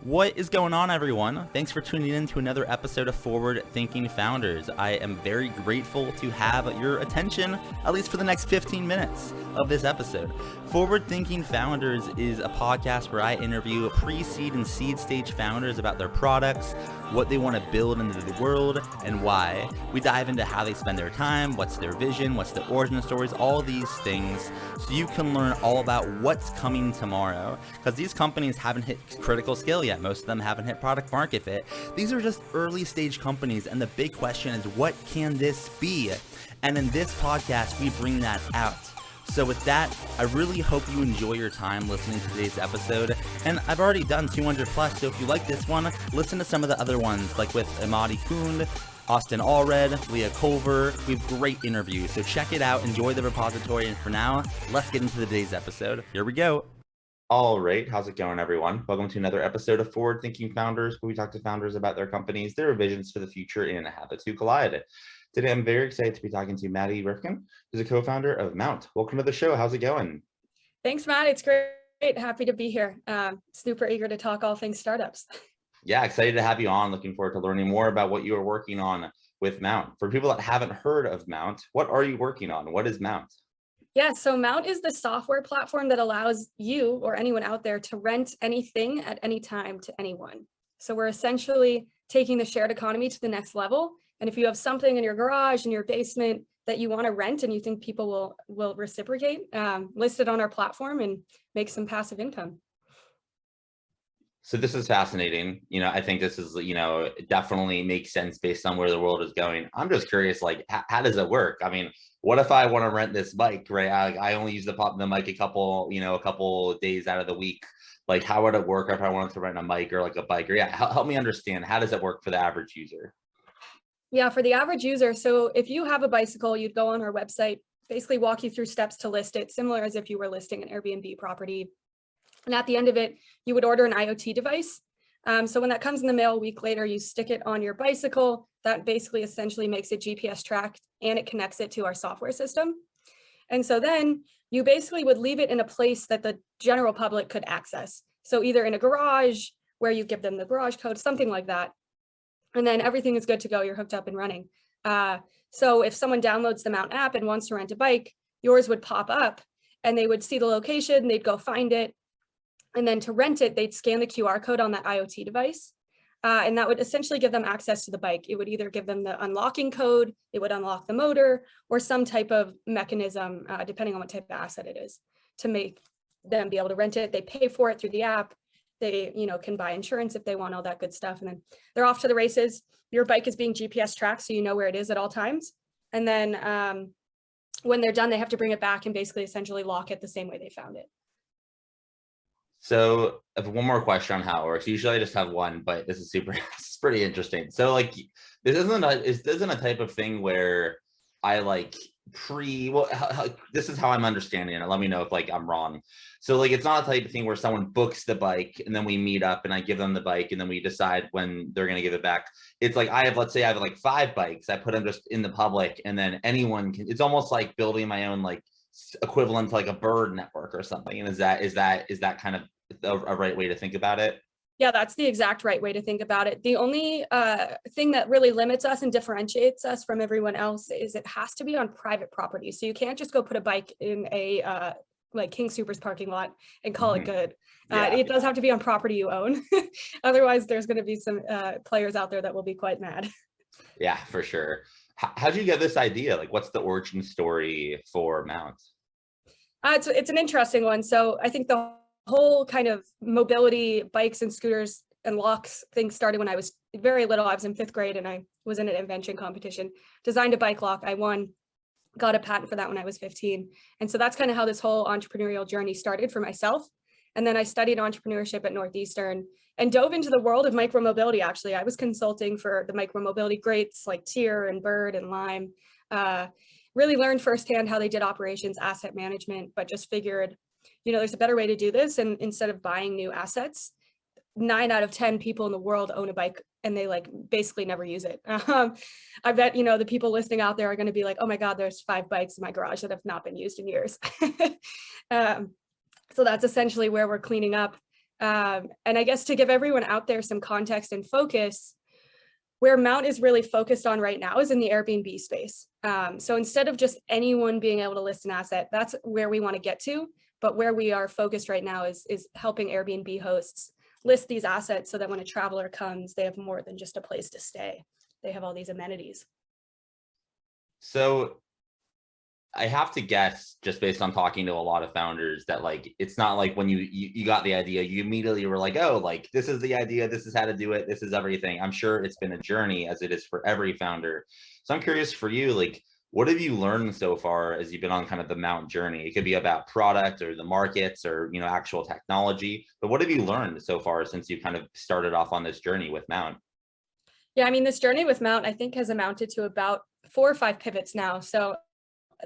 What is going on, everyone? Thanks for tuning in to another episode of Forward Thinking Founders. I am very grateful to have your attention, at least for the next 15 minutes of this episode. Forward Thinking Founders is a podcast where I interview pre-seed and seed stage founders about their products, what they want to build into the world, and why. We dive into how they spend their time, what's their vision, what's their origin stories, all these things, so you can learn all about what's coming tomorrow. Because these companies haven't hit critical scale yet. Most of them haven't hit product market fit. These are just early stage companies, and the big question is, what can this be? And in this podcast, we bring that out. So with that, I really hope you enjoy your time listening to today's episode. And I've already done 200 plus, so if you like this one, listen to some of the other ones, like with Madi Rifkin, Austin Allred, Leah Culver. We have great interviews, so check it out, enjoy the repository, and for now, let's get into today's episode. Here we go. All right, how's it going, everyone? Welcome to another episode of Forward Thinking Founders, where we talk to founders about their companies, their visions for the future, and how the two collide. Today, I'm very excited to be talking to Madi Rifkin, who's a co-founder of Mount. Welcome to the show. How's it going? Thanks, Matt. It's great. Happy to be here. Super eager to talk all things startups. Yeah, excited to have you on. Looking forward to learning more about what you are working on with Mount. For people that haven't heard of Mount, what are you working on? What is Mount? Yeah, so Mount is the software platform that allows you or anyone out there to rent anything at any time to anyone. So we're essentially taking the shared economy to the next level. And if you have something in your garage, in your basement that you want to rent and you think people will reciprocate, list it on our platform and make some passive income. So this is fascinating. I think this is, it definitely makes sense based on where the world is going. I'm just curious, like, how does it work? I mean, what if I want to rent this bike, right? I only use the mic a couple days out of the week. Like, how would it work if I wanted to rent a mic or like a bike? Or help me understand, how does it work for the average user? Yeah, for the average user. So if you have a bicycle, you'd go on our website, basically walk you through steps to list it, similar as if you were listing an Airbnb property. And at the end of it, you would order an IoT device. So when that comes in the mail a week later, you stick it on your bicycle. That basically essentially makes it GPS tracked and it connects it to our software system. And so then you basically would leave it in a place that the general public could access. So either in a garage where you give them the garage code, something like that. And then everything is good to go. You're hooked up and running. So if someone downloads the Mount app and wants to rent a bike, yours would pop up and they would see the location, they'd go find it. And then to rent it, they'd scan the QR code on that IoT device. And that would essentially give them access to the bike. It would either give them the unlocking code, it would unlock the motor, or some type of mechanism, depending on what type of asset it is, to make them be able to rent it. They pay for it through the app. They, can buy insurance if they want, all that good stuff. And then they're off to the races. Your bike is being GPS tracked, so you know where it is at all times. And then when they're done, they have to bring it back and basically essentially lock it the same way they found it. So I have one more question on how it works. Usually I just have one, but this is it's pretty interesting. So like, this isn't a type of thing where I like this is how I'm understanding it. Let me know if like I'm wrong. So like, it's not a type of thing where someone books the bike and then we meet up and I give them the bike and then we decide when they're going to give it back. It's like, let's say I have like 5 bikes. I put them just in the public and then anyone can, it's almost like building my own like equivalent to like a bird network or something. And is that kind of a right way to think about it? Yeah, that's the exact right way to think about it. The only thing that really limits us and differentiates us from everyone else is it has to be on private property. So you can't just go put a bike in a like King Soopers parking lot and call it good. It does have to be on property you own. Otherwise, there's going to be some players out there that will be quite mad. Yeah, for sure. How'd you get this idea? Like, what's the origin story for Mount? It's an interesting one. So I think the whole kind of mobility, bikes and scooters and locks thing started when I was very little. I was in 5th grade and I was in an invention competition, designed a bike lock. I won, got a patent for that when I was 15. And so that's kind of how this whole entrepreneurial journey started for myself. And then I studied entrepreneurship at Northeastern and dove into the world of micromobility. Actually, I was consulting for the micromobility greats like Tier and Bird and Lime. Really learned firsthand how they did operations, asset management, but just figured, there's a better way to do this. And instead of buying new assets, 9 out of 10 people in the world own a bike and they like basically never use it. I bet, the people listening out there are going to be like, oh my God, there's 5 bikes in my garage that have not been used in years. So that's essentially where we're cleaning up. And I guess to give everyone out there some context and focus, where Mount is really focused on right now is in the Airbnb space. So instead of just anyone being able to list an asset, that's where we want to get to. But where we are focused right now is helping Airbnb hosts list these assets so that when a traveler comes, they have more than just a place to stay. They have all these amenities. So I have to guess, just based on talking to a lot of founders, that like it's not like when you got the idea, you immediately were like, oh, like this is the idea, this is how to do it, this is everything. I'm sure it's been a journey, as it is for every founder. So I'm curious for you, like, what have you learned so far as you've been on kind of the Mount journey? It could be about product or the markets or actual technology, but what have you learned so far since you kind of started off on this journey with Mount? Yeah, I mean, this journey with Mount, I think, has amounted to about 4 or 5 pivots now. So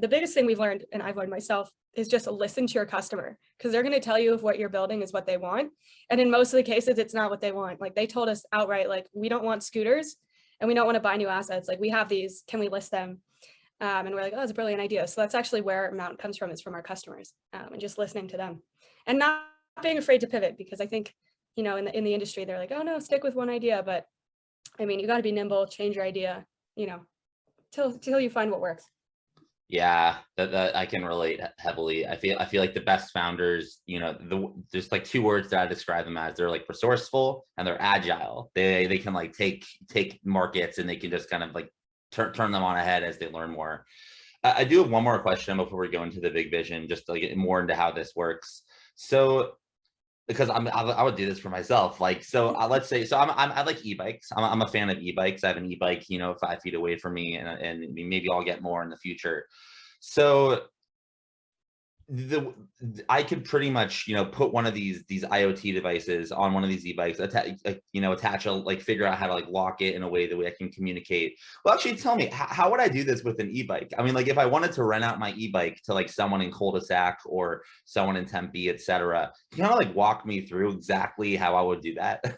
the biggest thing we've learned, and I've learned myself, is just listen to your customer, because they're going to tell you if what you're building is what they want. And in most of the cases, it's not what they want. Like they told us outright, like, we don't want scooters and we don't want to buy new assets. Like we have these, can we list them? And we're like, oh, that's a brilliant idea. So that's actually where Mount comes from, is from our customers, and just listening to them and not being afraid to pivot, because I think, in the industry, they're like, oh no, stick with one idea. But I mean, you got to be nimble, change your idea, till you find what works. Yeah, that I can relate heavily. I feel like the best founders, there's like 2 words that I describe them as. They're like resourceful and they're agile. They can like take markets and they can just kind of like turn them on ahead as they learn more. I do have one more question before we go into the big vision, just to get more into how this works. So, because I would do this for myself. Like, so let's say, so I like e-bikes. I'm a fan of e-bikes. I have an e-bike, 5 feet away from me, and maybe I'll get more in the future. So I could pretty much put one of these IoT devices on one of these e-bikes, attach like figure out how to like lock it in a way that I can communicate. Well, actually, tell me, how would I do this with an e-bike? I mean, like if I wanted to rent out my e-bike to like someone in cul-de-sac or someone in Tempe, etc., can you kind of like walk me through exactly how I would do that?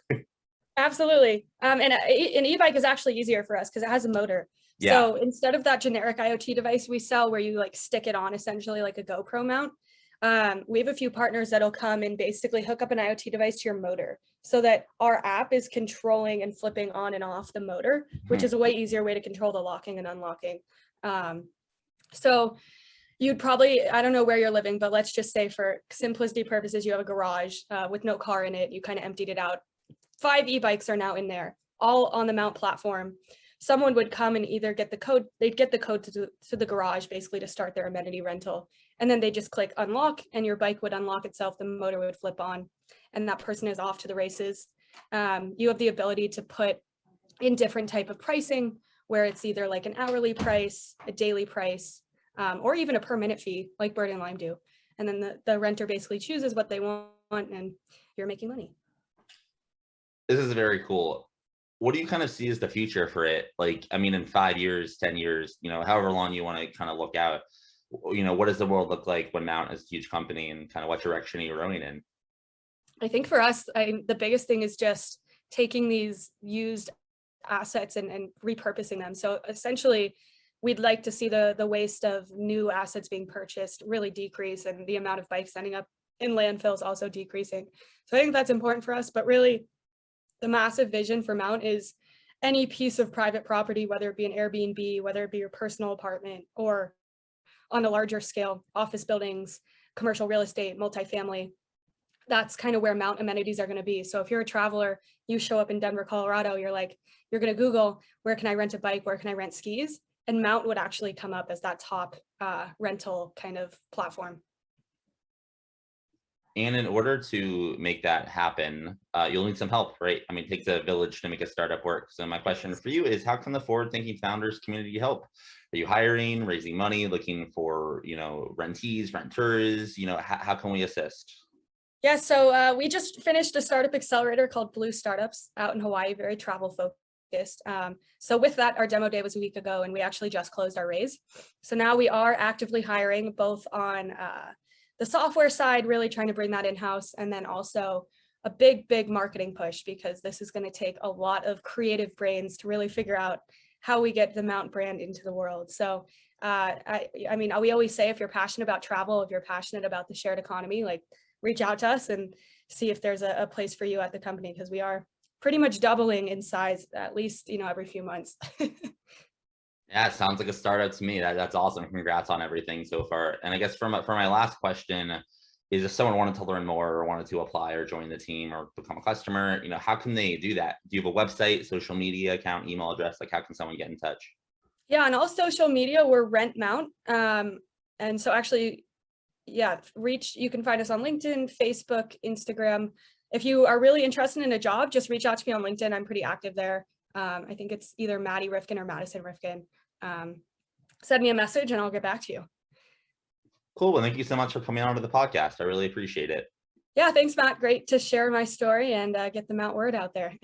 Absolutely. And an e-bike is actually easier for us because it has a motor. Yeah. So instead of that generic IoT device we sell where you like stick it on essentially like a GoPro mount, we have a few partners that'll come and basically hook up an IoT device to your motor so that our app is controlling and flipping on and off the motor, which is a way easier way to control the locking and unlocking. So you'd probably, I don't know where you're living, but let's just say for simplicity purposes, you have a garage with no car in it. You kind of emptied it out. 5 e-bikes are now in there, all on the Mount platform. Someone would come and either get the code, they'd get the code to the garage basically to start their amenity rental. And then they just click unlock and your bike would unlock itself, the motor would flip on, and that person is off to the races. You have the ability to put in different type of pricing where it's either like an hourly price, a daily price, or even a per minute fee like Bird and Lime do. And then the renter basically chooses what they want and you're making money. This is very cool. What do you kind of see as the future for it? Like, I mean, in 5 years, 10 years, however long you want to kind of look out, what does the world look like when Mount is a huge company, and kind of what direction are you rowing in? I think for us, the biggest thing is just taking these used assets and repurposing them. So essentially, we'd like to see the waste of new assets being purchased really decrease, and the amount of bikes ending up in landfills also decreasing. So I think that's important for us, but really the massive vision for Mount is any piece of private property, whether it be an Airbnb, whether it be your personal apartment, or on a larger scale, office buildings, commercial real estate, multifamily. That's kind of where Mount amenities are going to be. So if you're a traveler, you show up in Denver, Colorado, you're going to Google, where can I rent a bike? Where can I rent skis? And Mount would actually come up as that top rental kind of platform. And in order to make that happen, you'll need some help, right? I mean, it takes a village to make a startup work. So my question for you is, how can the forward-thinking founders community help? Are you hiring, raising money, looking for, rentees, renters? How can we assist? Yeah, so we just finished a startup accelerator called Blue Startups out in Hawaii, very travel focused. So with that, our demo day was a week ago, and we actually just closed our raise. So now we are actively hiring both on the software side, really trying to bring that in-house, and then also a big marketing push, because this is going to take a lot of creative brains to really figure out how we get the Mount brand into the world. So I mean, we always say, if you're passionate about travel, if you're passionate about the shared economy, like reach out to us and see if there's a place for you at the company, because we are pretty much doubling in size, at least, every few months. Yeah, it sounds like a startup to me. That's awesome. Congrats on everything so far. And I guess for my last question is, if someone wanted to learn more or wanted to apply or join the team or become a customer, how can they do that? Do you have a website, social media account, email address? Like, how can someone get in touch? Yeah, on all social media, we're Rent Mount. And so actually, yeah, you can find us on LinkedIn, Facebook, Instagram. If you are really interested in a job, just reach out to me on LinkedIn. I'm pretty active there. I think it's either Madi Rifkin or Madison Rifkin. Send me a message and I'll get back to you. Cool. Well, thank you so much for coming on to the podcast. I really appreciate it. Yeah, thanks, Matt. Great to share my story and get the Mount word out there.